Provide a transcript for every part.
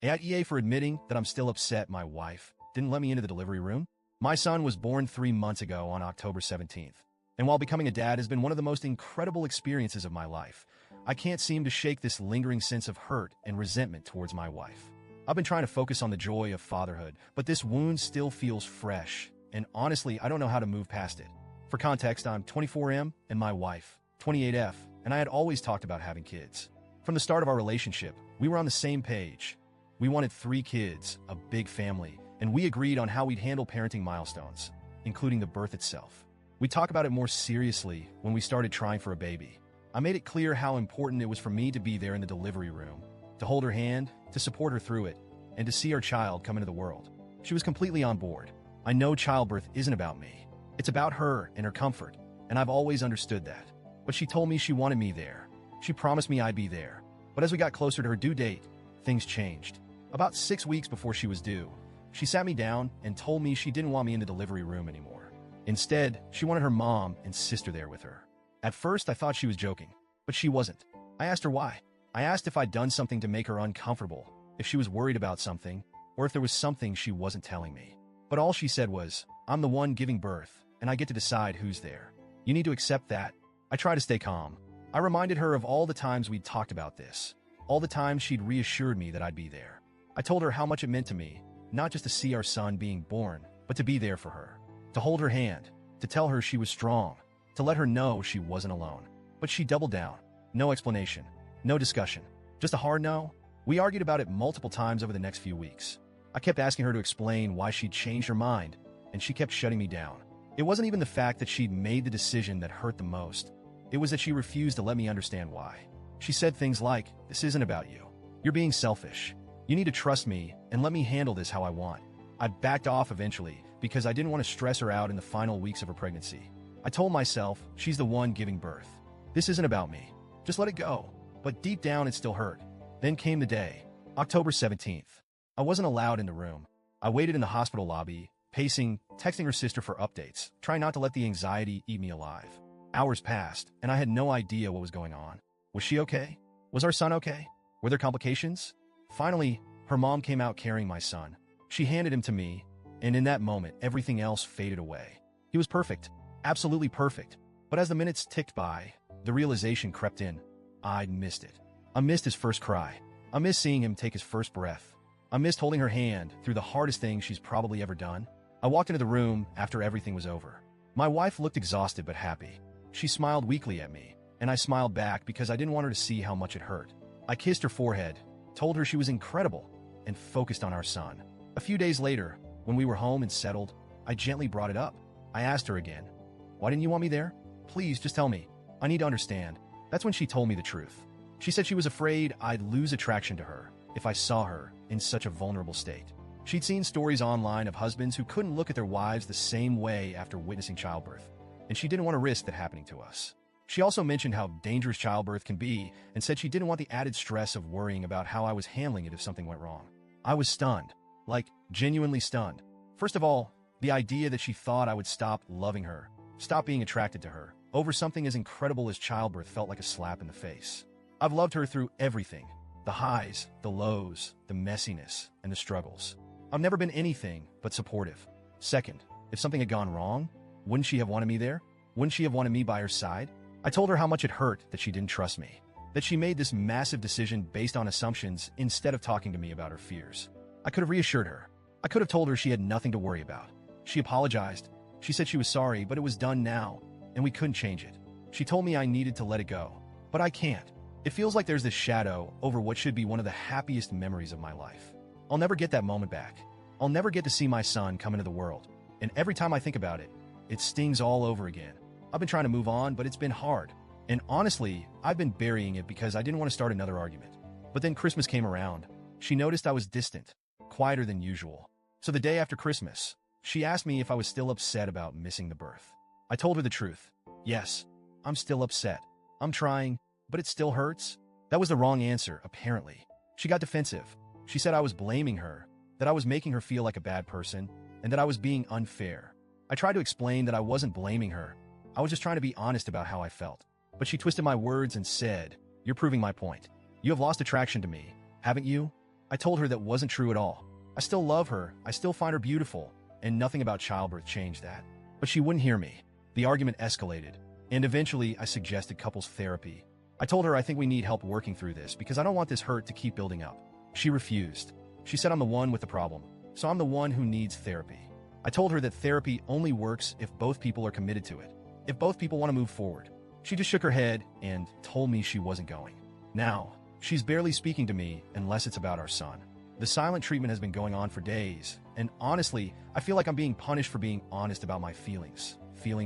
AITA for admitting that I'm still upset my wife didn't let me into the delivery room. My son was born 3 months ago on October 17th. And while becoming a dad has been one of the most incredible experiences of my life, I can't seem to shake this lingering sense of hurt and resentment towards my wife. I've been trying to focus on the joy of fatherhood, but this wound still feels fresh, and honestly, I don't know how to move past it. For context, I'm 24M and my wife, 28F, and I had always talked about having kids. From the start of our relationship, we were on the same page. We wanted 3 kids, a big family, and we agreed on how we'd handle parenting milestones, including the birth itself. We talked about it more seriously when we started trying for a baby. I made it clear how important it was for me to be there in the delivery room, to hold her hand, to support her through it, and to see our child come into the world. She was completely on board. I know childbirth isn't about me. It's about her and her comfort, and I've always understood that. But she told me she wanted me there. She promised me I'd be there. But as we got closer to her due date, things changed. About 6 weeks before she was due, she sat me down and told me she didn't want me in the delivery room anymore. Instead, she wanted her mom and sister there with her. At first, I thought she was joking, but she wasn't. I asked her why. I asked if I'd done something to make her uncomfortable, if she was worried about something, or if there was something she wasn't telling me. But all she said was, "I'm the one giving birth, and I get to decide who's there. You need to accept that." I tried to stay calm. I reminded her of all the times we'd talked about this, all the times she'd reassured me that I'd be there. I told her how much it meant to me, not just to see our son being born, but to be there for her. To hold her hand, to tell her she was strong, to let her know she wasn't alone. But she doubled down. No explanation, no discussion, just a hard no. We argued about it multiple times over the next few weeks. I kept asking her to explain why she'd changed her mind, and she kept shutting me down. It wasn't even the fact that she'd made the decision that hurt the most. It was that she refused to let me understand why. She said things like, "This isn't about you. You're being selfish. You need to trust me and let me handle this how I want." I backed off eventually because I didn't want to stress her out in the final weeks of her pregnancy. I told myself, she's the one giving birth. This isn't about me. Just let it go. But deep down, it still hurt. Then came the day, October 17th. I wasn't allowed in the room. I waited in the hospital lobby, pacing, texting her sister for updates, trying not to let the anxiety eat me alive. Hours passed, and I had no idea what was going on. Was she okay? Was our son okay? Were there complications? Finally, her mom came out carrying my son. She handed him to me, and in that moment, everything else faded away. He was perfect, absolutely perfect. But as the minutes ticked by, the realization crept in. I'd missed it. I missed his first cry. I missed seeing him take his first breath. I missed holding her hand through the hardest thing she's probably ever done. I walked into the room after everything was over. My wife looked exhausted but happy. She smiled weakly at me, and I smiled back because I didn't want her to see how much it hurt. I kissed her forehead, told her she was incredible, and focused on our son. A few days later, when we were home and settled, I gently brought it up. I asked her again, "Why didn't you want me there? Please, just tell me. I need to understand." That's when she told me the truth. She said she was afraid I'd lose attraction to her if I saw her in such a vulnerable state. She'd seen stories online of husbands who couldn't look at their wives the same way after witnessing childbirth, and she didn't want to risk that happening to us. She also mentioned how dangerous childbirth can be and said she didn't want the added stress of worrying about how I was handling it if something went wrong. I was stunned, like genuinely stunned. First of all, the idea that she thought I would stop loving her, stop being attracted to her, over something as incredible as childbirth felt like a slap in the face. I've loved her through everything, the highs, the lows, the messiness, and the struggles. I've never been anything but supportive. Second, if something had gone wrong, wouldn't she have wanted me there? Wouldn't she have wanted me by her side? I told her how much it hurt that she didn't trust me, that she made this massive decision based on assumptions instead of talking to me about her fears. I could have reassured her. I could have told her she had nothing to worry about. She apologized. She said she was sorry, but it was done now, and we couldn't change it. She told me I needed to let it go, but I can't. It feels like there's this shadow over what should be one of the happiest memories of my life. I'll never get that moment back. I'll never get to see my son come into the world, and every time I think about it, it stings all over again. I've been trying to move on, but it's been hard. And honestly, I've been burying it because I didn't want to start another argument. But then Christmas came around. She noticed I was distant, quieter than usual. So the day after Christmas, she asked me if I was still upset about missing the birth. I told her the truth. Yes, I'm still upset. I'm trying, but it still hurts. That was the wrong answer, apparently. She got defensive. She said I was blaming her, that I was making her feel like a bad person, and that I was being unfair. I tried to explain that I wasn't blaming her. I was just trying to be honest about how I felt. But she twisted my words and said, "You're proving my point. You have lost attraction to me, haven't you?" I told her that wasn't true at all. I still love her, I still find her beautiful, and nothing about childbirth changed that. But she wouldn't hear me. The argument escalated, and eventually I suggested couples therapy. I told her I think we need help working through this because I don't want this hurt to keep building up. She refused. She said I'm the one with the problem, so I'm the one who needs therapy. I told her that therapy only works if both people are committed to it, if both people want to move forward. She just shook her head and told me she wasn't going. Now, she's barely speaking to me unless it's about our son. The silent treatment has been going on for days, and honestly, I feel like I'm being punished for being honest about my feelings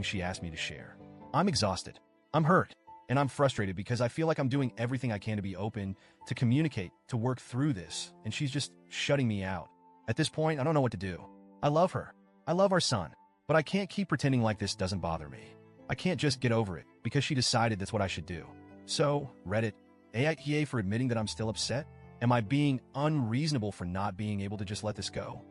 she asked me to share. I'm exhausted. I'm hurt. And I'm frustrated because I feel like I'm doing everything I can to be open, to communicate, to work through this, and she's just shutting me out. At this point, I don't know what to do. I love her. I love our son. But I can't keep pretending like this doesn't bother me. I can't just get over it because she decided that's what I should do. So, Reddit, AITA for admitting that I'm still upset? Am I being unreasonable for not being able to just let this go?